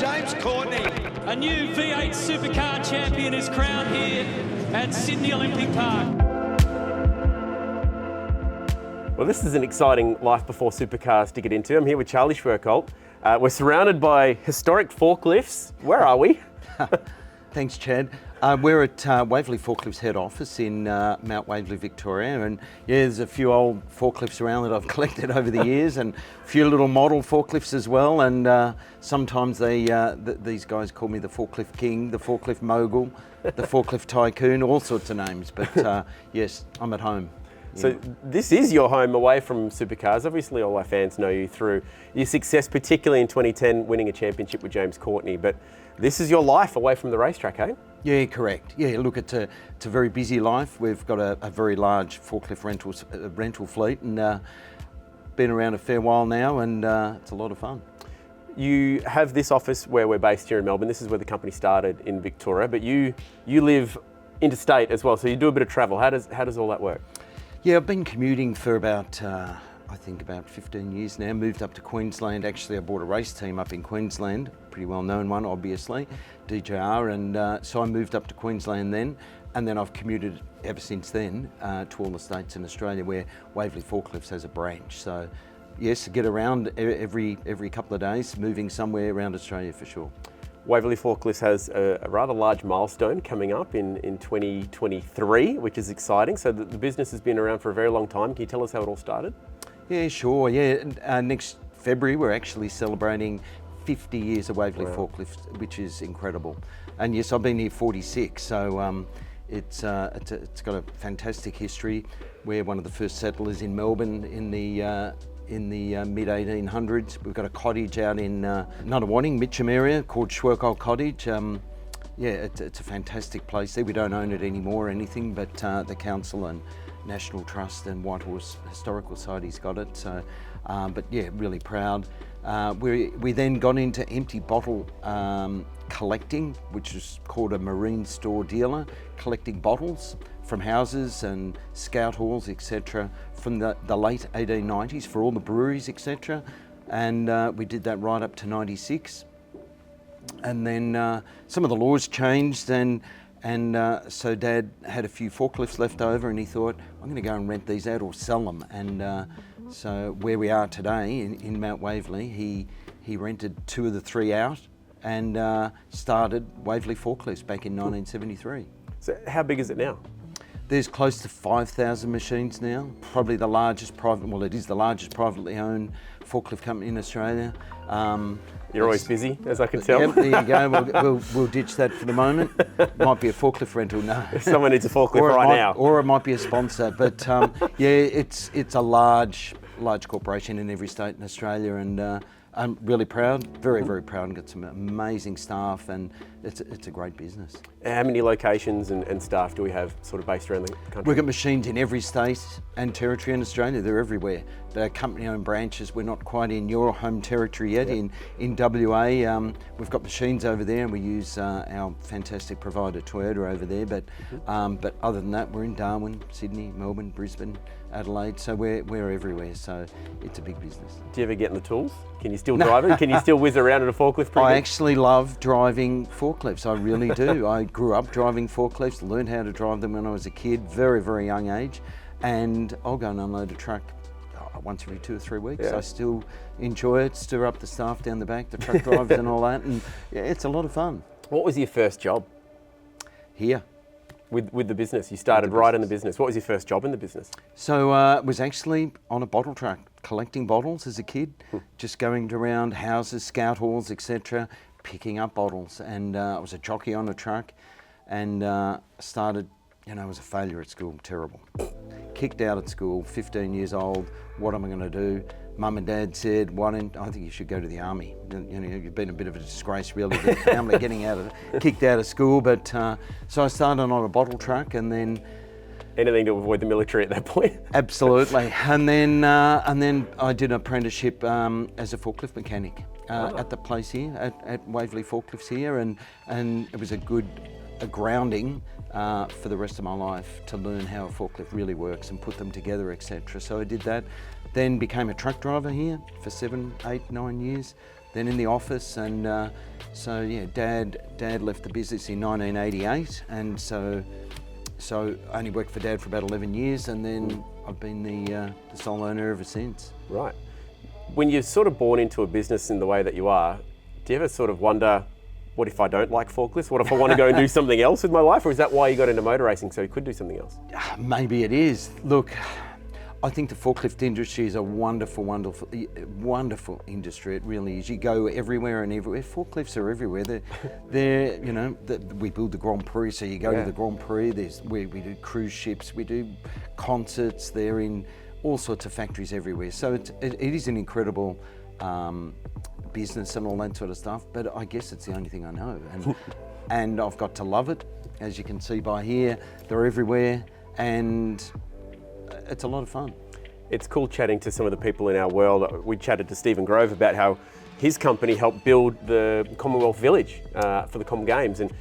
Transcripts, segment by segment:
James Courtney. A new V8 Supercar champion is crowned here at Sydney Olympic Park. Well, this is an exciting life before supercars to get into. I'm here with Charlie Schwerkolt. We're surrounded by historic forklifts. Where are we? Thanks, Chad. We're at Waverley Forklifts head office in Mount Waverley, Victoria, and yeah, there's a few old forklifts around that I've collected over the years, and a few little model forklifts as well. And sometimes these guys call me the forklift king, the forklift mogul, the forklift tycoon, all sorts of names. But yes, I'm at home. So this is your home away from supercars. Obviously, all our fans know you through your success, particularly in 2010, winning a championship with James Courtney. But this is your life away from the racetrack, eh? Yeah, correct. Yeah, look, it's a very busy life. We've got a very large forklift rental fleet, and been around a fair while now, and it's a lot of fun. You have this office where we're based here in Melbourne. This is where the company started in Victoria, but you live interstate as well, so you do a bit of travel. How does all that work? Yeah, I've been commuting for about, I think about 15 years now. Moved up to Queensland. Actually, I bought a race team up in Queensland, pretty well known one, obviously, DJR, and so I moved up to Queensland then, and then I've commuted ever since then to all the states in Australia where Waverley Forklifts has a branch. So yes, get around every couple of days, moving somewhere around Australia for sure. Waverley Forklifts has a rather large milestone coming up in 2023, which is exciting. So the business has been around for a very long time. Can you tell us how it all started? Yeah, sure. Yeah, next February we're actually celebrating 50 years of Waverley Forklifts, which is incredible. And yes, I've been here 46, so it's got a fantastic history. We're one of the first settlers in Melbourne in the mid-1800s. We've got a cottage out in Nunawading, Mitcham area called Schwerkolt Cottage. Yeah, it's a fantastic place there. We don't own it anymore or anything, but the council and National Trust and Whitehorse Historical Society's got it. So, but yeah, really proud. We then got into empty bottle collecting, which is called a marine store dealer, collecting bottles from houses and scout halls, etc., from the late 1890s for all the breweries, etc. And we did that right up to 96. And then some of the laws changed, and so Dad had a few forklifts left over, and he thought, I'm going to go and rent these out or sell them. And so where we are today in Mount Waverley, he rented 2 of the 3 out and started Waverley Forklifts back in 1973. So how big is it now? There's close to 5,000 machines now. Probably the largest it is the largest privately owned forklift company in Australia. You're always busy, as I can tell. Yep, there you go. We'll ditch that for the moment. Might be a forklift rental, no. Someone needs a forklift now. Or it might be a sponsor. But yeah, it's a large corporation in every state in Australia, and I'm really proud, very, very proud, and got some amazing staff, and it's a great business. How many locations and staff do we have sort of based around the country? We've got machines in every state and territory in Australia. They're everywhere. They're company-owned branches. We're not quite in your home territory yet. Yep. In WA, we've got machines over there, and we use our fantastic provider Toyota over there. But other than that, we're in Darwin, Sydney, Melbourne, Brisbane, Adelaide. So we're everywhere. So it's a big business. Do you ever get in the tools? Can you still drive it? Can you still whiz around in a forklift? I actually love driving forklifts. I really do. I grew up driving forklifts, learned how to drive them when I was a kid, very, very young age. And I'll go and unload a truck once every 2 or 3 weeks. Yeah. I still enjoy it, stir up the staff down the back, the truck drivers and all that. And yeah, it's a lot of fun. What was your first job? Here. With the business? You started right in the business. What was your first job in the business? So it was actually on a bottle truck, collecting bottles as a kid, just going around houses, scout halls, etc., picking up bottles. And I was a jockey on a truck, and started, I was a failure at school, terrible. Kicked out at school, 15 years old, what am I going to do? Mum and Dad said, I think you should go to the army. You've been a bit of a disgrace really to the family kicked out of school. But so I started on a bottle truck, and then anything to avoid the military at that point. Absolutely. And then I did an apprenticeship as a forklift mechanic at the place here, at Waverley Forklifts here, and it was a good grounding for the rest of my life to learn how a forklift really works and put them together, etc. So I did that, then became a truck driver here for 7, 8, 9 years. then in the office, and so yeah, Dad left the business in 1988, and so I only worked for Dad for about 11 years, and then I've been the sole owner ever since. Right. When you're sort of born into a business in the way that you are, do you ever sort of wonder, what if I don't like forklifts? What if I want to go and do something else with my life? Or is that why you got into motor racing, so you could do something else? Maybe it is. Look, I think the forklift industry is a wonderful, wonderful, wonderful industry. It really is. You go everywhere and everywhere. Forklifts are everywhere. They're you know, we build the Grand Prix, so you go to the Grand Prix. We do cruise ships, we do concerts. They're in all sorts of factories everywhere. So it is an incredible business and all that sort of stuff. But I guess it's the only thing I know, and I've got to love it. As you can see by here, they're everywhere, and it's a lot of fun. It's cool chatting to some of the people in our world. We chatted to Stephen Grove about how his company helped build the Commonwealth Village for the Comm Games, and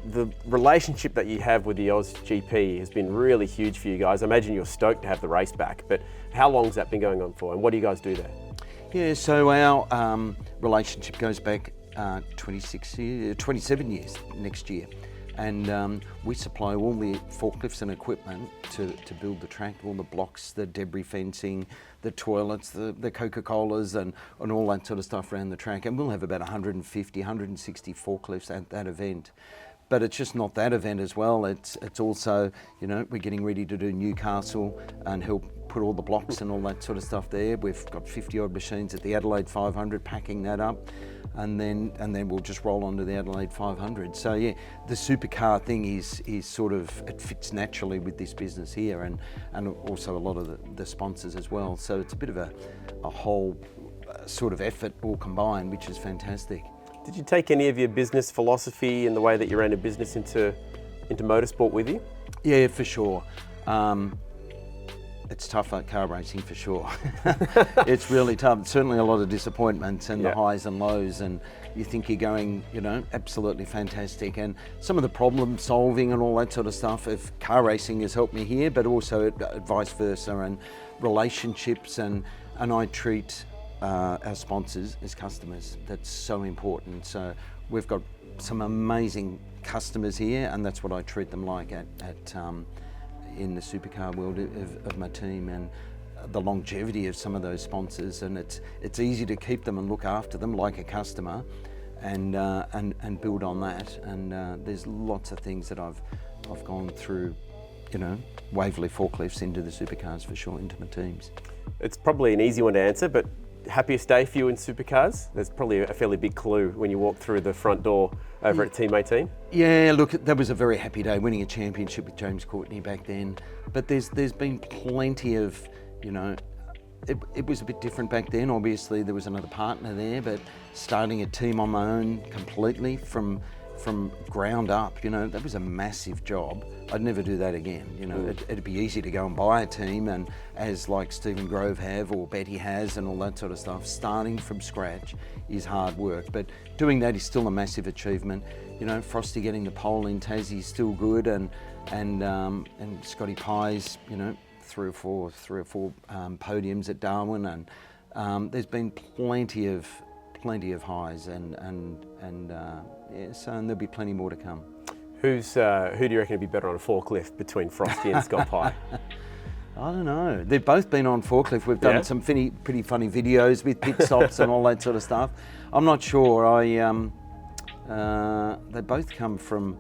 the relationship that you have with the Oz GP has been really huge for you guys. I imagine you're stoked to have the race back, but how long has that been going on for, and what do you guys do there? Yeah, so our relationship goes back 27 years next year. And we supply all the forklifts and equipment to build the track, all the blocks, the debris fencing, the toilets, the Coca-Colas and all that sort of stuff around the track. And we'll have about 150, 160 forklifts at that event. But it's just not that event as well. It's also, you know, we're getting ready to do Newcastle and help put all the blocks and all that sort of stuff there. We've got 50 odd machines at the Adelaide 500 packing that up. And then we'll just roll on to the Adelaide 500. So yeah, the supercar thing is sort of, it fits naturally with this business here, and also a lot of the sponsors as well. So it's a bit of a whole sort of effort all combined, which is fantastic. Did you take any of your business philosophy and the way that you ran a business into motorsport with you? Yeah, for sure. It's tough at car racing for sure. It's really tough. Certainly a lot of disappointments and the highs and lows, and you think you're going, you know, absolutely fantastic. And some of the problem solving and all that sort of stuff of car racing has helped me here, but also vice versa, and relationships, and I treat our sponsors as customers. That's so important. So we've got some amazing customers here, and that's what I treat them like at in the supercar world of my team, and the longevity of some of those sponsors, and it's easy to keep them and look after them like a customer, and build on that. And there's lots of things that I've gone through, you know, Waverley forklifts into the supercars for sure, into my teams. It's probably an easy one to answer, but happiest day for you in supercars? There's probably a fairly big clue when you walk through the front door over at Team 18. Yeah, look, that was a very happy day, winning a championship with James Courtney back then. But there's been plenty of, you know, it was a bit different back then. Obviously, there was another partner there, but starting a team on my own completely from ground up, you know, that was a massive job. I'd never do that again. You know, it'd be easy to go and buy a team, and as like Stephen Grove have or Betty has and all that sort of stuff, starting from scratch is hard work. But doing that is still a massive achievement. You know, Frosty getting the pole in Tassie is still good, and Scotty Pye's, you know, three or four podiums at Darwin, and there's been plenty of highs, and there'll be plenty more to come. Who do you reckon would be better on a forklift between Frosty and Scott Pye? I don't know. They've both been on forklift. We've done some pretty funny videos with pit stops and all that sort of stuff. I'm not sure. They both come from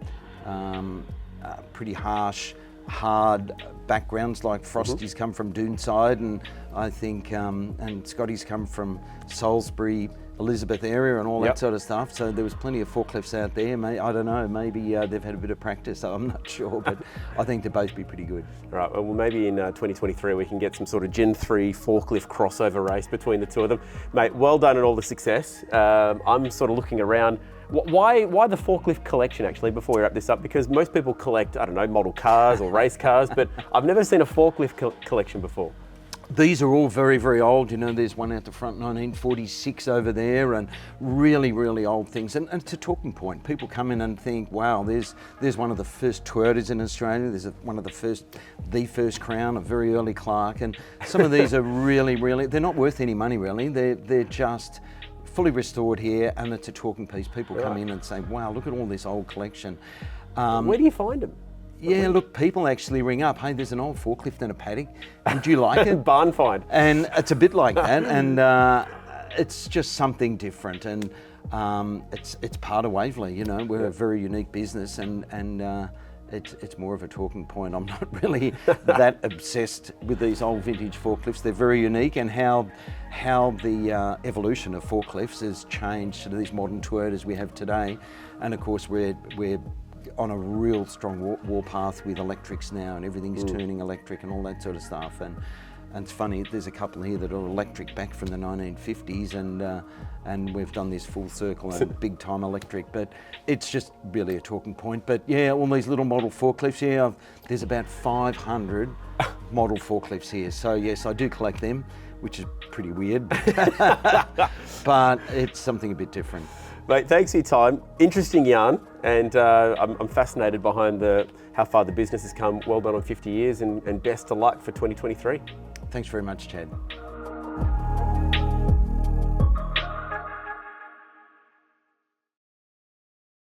pretty harsh, hard backgrounds. Like Frosty's come from Doonside, and I think and Scotty's come from Salisbury, Elizabeth area, and all that sort of stuff. So there was plenty of forklifts out there. I don't know, maybe they've had a bit of practice. I'm not sure, but I think they'll both be pretty good. All right, well maybe in 2023 we can get some sort of Gen 3 forklift crossover race between the two of them. Mate, well done on all the success. I'm sort of looking around. Why the forklift collection, actually, before we wrap this up? Because most people collect, I don't know, model cars or race cars, but I've never seen a forklift collection before. These are all very, very old. You know, there's one out the front, 1946 over there, and really, really old things. And it's a talking point. People come in and think, wow, there's one of the first Toyotas in Australia. There's one of the first Crown, a very early Clark. And some of these are really, really, they're not worth any money, really. They're just fully restored here, and it's a talking piece. People come in and say, wow, look at all this old collection. Where do you find them? Yeah, look, people actually ring up, hey, there's an old forklift in a paddock, would you like it? Barn find. And it's a bit like that, and it's just something different, and it's part of Waverley, you know. We're a very unique business, and it's more of a talking point. I'm not really that obsessed with these old vintage forklifts. They're very unique, and how the evolution of forklifts has changed to these modern Toyotas we have today. And of course, we're on a real strong warpath with electrics now, and everything's turning electric and all that sort of stuff. And it's funny, there's a couple here that are electric back from the 1950s, and we've done this full circle and big time electric, but it's just really a talking point. But yeah, all these little model forklifts here, there's about 500 model forklifts here. So yes, I do collect them, which is pretty weird, but it's something a bit different. Mate, thanks for your time. Interesting yarn, and I'm fascinated behind how far the business has come. Well done on 50 years, and best of luck for 2023. Thanks very much, Chad.